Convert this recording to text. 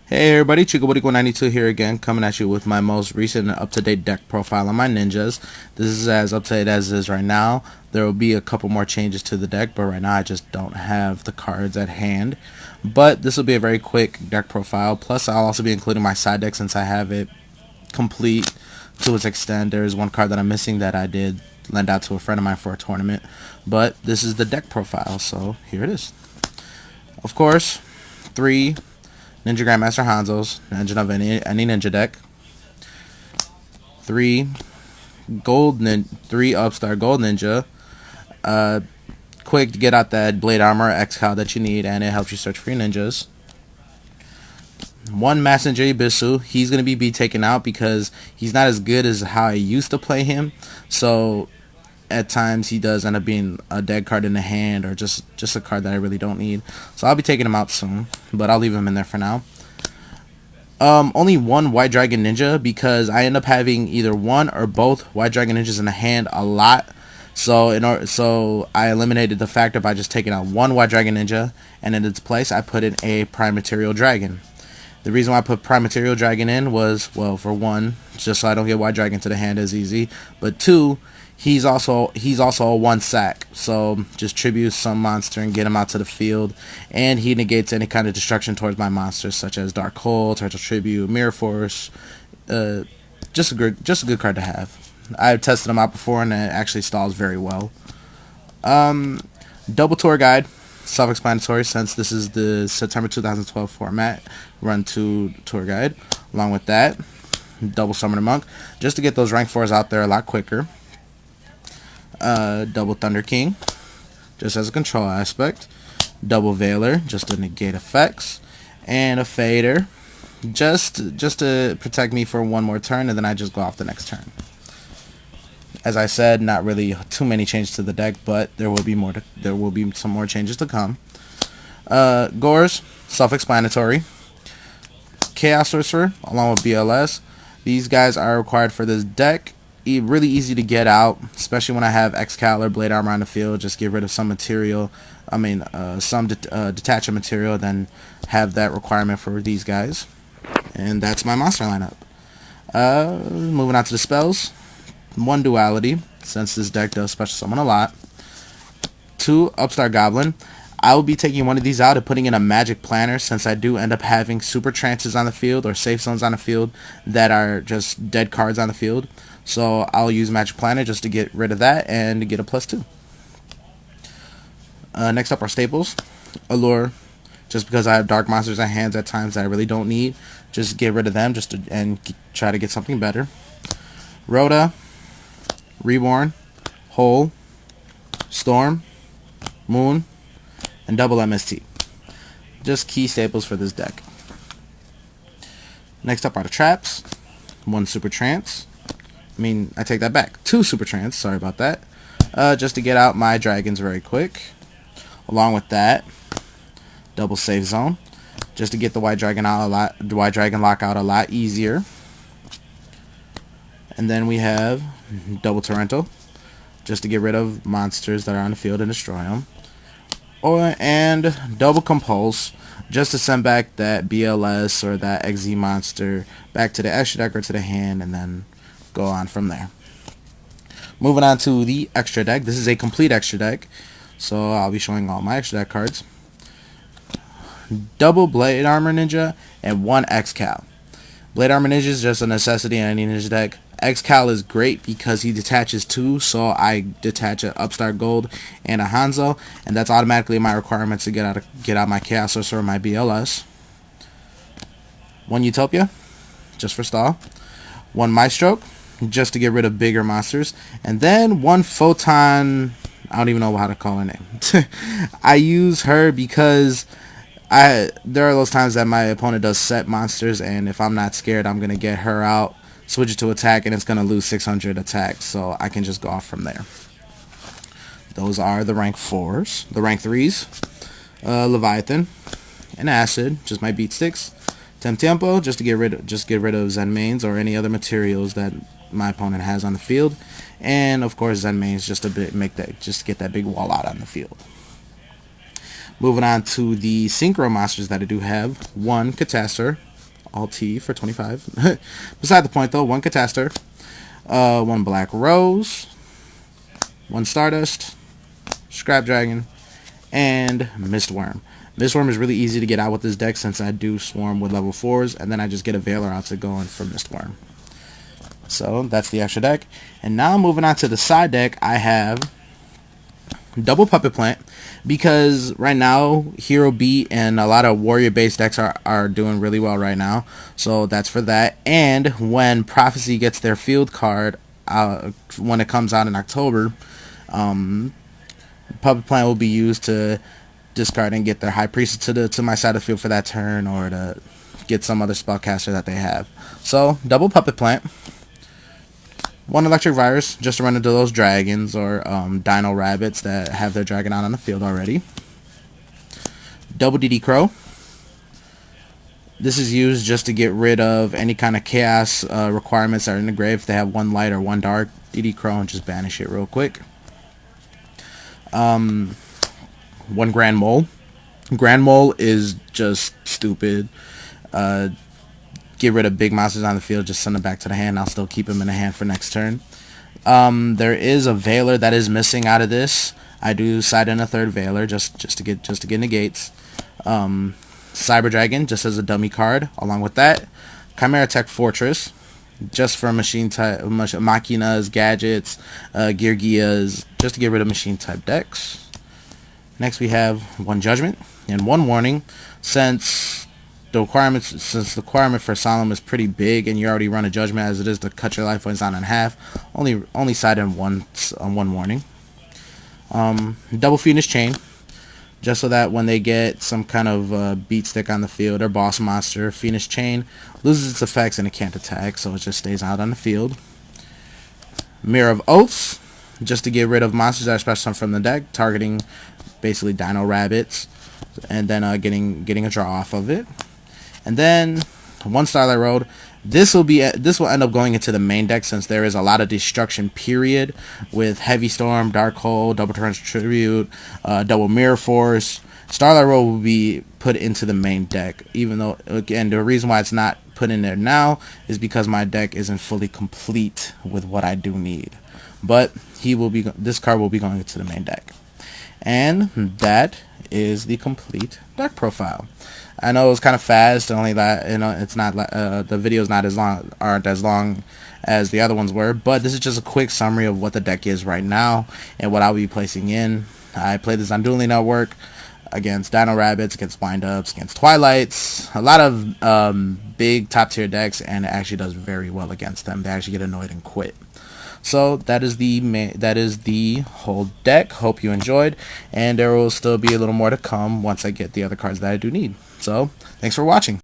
Hey everybody, Chickabooty192 here again, coming at you with my most recent and up-to-date deck profile on my ninjas. This is as up-to-date as it is right now. There will be a couple more changes to the deck, but right now I just don't have the cards at hand. But this will be a very quick deck profile, plus I'll also be including my side deck since I have it complete to its extent. There is one card that I'm missing that I did lend out to a friend of mine for a tournament. But this is the deck profile, so here it is. Of course, 3 Ninja Grandmaster Hanzos, engine of any ninja deck. 3 Upstart Gold Ninja. Quick to get out that blade armor X-Cal that you need, and it helps you search for your ninjas. 1 Messenger Ibisu. He's going to be taken out because he's not as good as how I used to play him. So at times he does end up being a dead card in the hand, or just a card that I really don't need. So I'll be taking him out soon, but I'll leave him in there for now. Only 1 White Dragon Ninja, because I end up having either one or both White Dragon Ninjas in the hand a lot. So I eliminated the factor by just taking out 1 White Dragon Ninja, and in its place I put in a Prime Material Dragon. The reason why I put Prime Material Dragon in was, well, for 1, just so I don't get White Dragon to the hand as easy, but 2, he's also a 1 sack, so just tribute some monster and get him out to the field, and he negates any kind of destruction towards my monsters, such as Dark Hole, Turtle Tribute, Mirror Force. Just a good card to have. I've tested him out before, and it actually stalls very well. Double Tour Guide, self-explanatory since this is the September 2012 format. Run 2 Tour Guide. Along with that, Double Summoner Monk, just to get those rank 4s out there a lot quicker. Double Thunder King, just as a control aspect. Double Veiler, just to negate effects. And a Fader, just to protect me for 1 more turn, and then I just go off the next turn. As I said, not really too many changes to the deck, but there will be some more changes to come. Gores, self-explanatory. Chaos Sorcerer, along with BLS. These guys are required for this deck. Really easy to get out, especially when I have X-Cal or Blade Armor on the field. Just get rid of some material, detach a material, then have that requirement for these guys. And that's my monster lineup. Moving on to the spells. 1 Duality, since this deck does special summon a lot. 2 Upstart Goblin. I will be taking one of these out and putting in a Magic Planner, since I do end up having super trances on the field or safe zones on the field that are just dead cards on the field. So I'll use Magic Planner just to get rid of that and to get a +2. Next up are staples. Allure, just because I have dark monsters in hands at times that I really don't need, just get rid of them and try to get something better. Rhoda, Reborn, Hole, Storm, Moon, and double MST. Just key staples for this deck. Next up are the traps. 1 Super Trance. I take that back. 2 Super Trance, sorry about that. Just to get out my dragons very quick. Along with that, double Safe Zone, just to get the White Dragon lockout a lot easier. And then we have double Torrential, just to get rid of monsters that are on the field and destroy them. And double Compulse, just to send back that BLS or that XZ monster back to the extra deck or to the hand, and then go on from there. Moving on to the extra deck. This is a complete extra deck, so I'll be showing all my extra deck cards. Double Blade Armor Ninja and 1 X-Cal. Blade Armor Ninja is just a necessity in any ninja deck. X-Cal is great because he detaches 2, so I detach an Upstart Gold and a Hanzo, and that's automatically my requirement to get out my Chaos Sorcerer or my BLS. 1 Utopia, just for stall. 1 Maestro, just to get rid of bigger monsters. And then 1 Photon, I don't even know how to call her name. I use her because there are those times that my opponent does set monsters, and if I'm not scared, I'm going to get her out, switch it to attack, and it's going to lose 600 attack, so I can just go off from there. Those are the rank 4s. The rank 3s, Leviathan and Acid, just my beat sticks. Tempo, just to get rid of Zen mains or any other materials that my opponent has on the field, and of course Zen mains just to get that big wall out on the field. Moving on to the synchro monsters that I do have. 1 Catastor, Alt T for 25. Beside the point though, 1 Cataster, 1 Black Rose, 1 Stardust, Scrap Dragon, and Mistworm. Mistworm is really easy to get out with this deck since I do Swarm with level 4s, and then I just get a Veiler out to go in for Mistworm. So that's the extra deck. And now moving on to the side deck, I have double Puppet Plant, because right now Hero Beat and a lot of warrior based decks are doing really well right now, so that's for that. And when Prophecy gets their field card when it comes out in October, Puppet Plant will be used to discard and get their High Priestess to my side of the field for that turn, or to get some other spellcaster that they have. So double Puppet Plant, 1 Electric Virus, just to run into those dragons or Dino Rabbits that have their dragon out on the field already. Double DD Crow. This is used just to get rid of any kind of chaos requirements that are in the grave. If they have 1 light or 1 dark, DD Crow and just banish it real quick. 1 Grand Mole. Grand Mole is just stupid. Get rid of big monsters on the field, just send them back to the hand. I'll still keep them in the hand for next turn. There is a Veiler that is missing out of this. I do side in a 3rd Veiler just to get negates. Cyber Dragon just as a dummy card. Along with that, Chimera Tech Fortress, just for machine type machinas, gadgets, gear gears, just to get rid of machine type decks. Next we have 1 Judgment and 1 Warning. Since the requirement for Solemn is pretty big, and you already run a Judgment as it is to cut your life points down in half, only side in one Warning. Double Fiendish Chain, just so that when they get some kind of beat stick on the field or boss monster, Fiendish Chain loses its effects and it can't attack, so it just stays out on the field. Mirror of Oaths, just to get rid of monsters that are special from the deck, targeting basically Dino Rabbits, and then getting a draw off of it. And then 1 Starlight Road. This will end up going into the main deck, since there is a lot of destruction period with Heavy Storm, Dark Hole, Double Torrential Tribute, Double Mirror Force. Starlight Road will be put into the main deck, even though, again, the reason why it's not put in there now is because my deck isn't fully complete with what I do need. But this card will be going into the main deck. And that is the complete deck profile. I know it was kind of fast, only that, it's not the videos aren't as long as the other ones were, but this is just a quick summary of what the deck is right now and what I'll be placing in. I play this on Dueling Network against Dino Rabbits, against Windups, against Twilights, a lot of big top tier decks, and it actually does very well against them. They actually get annoyed and quit. So that is the whole deck. Hope you enjoyed, and there will still be a little more to come once I get the other cards that I do need. So thanks for watching.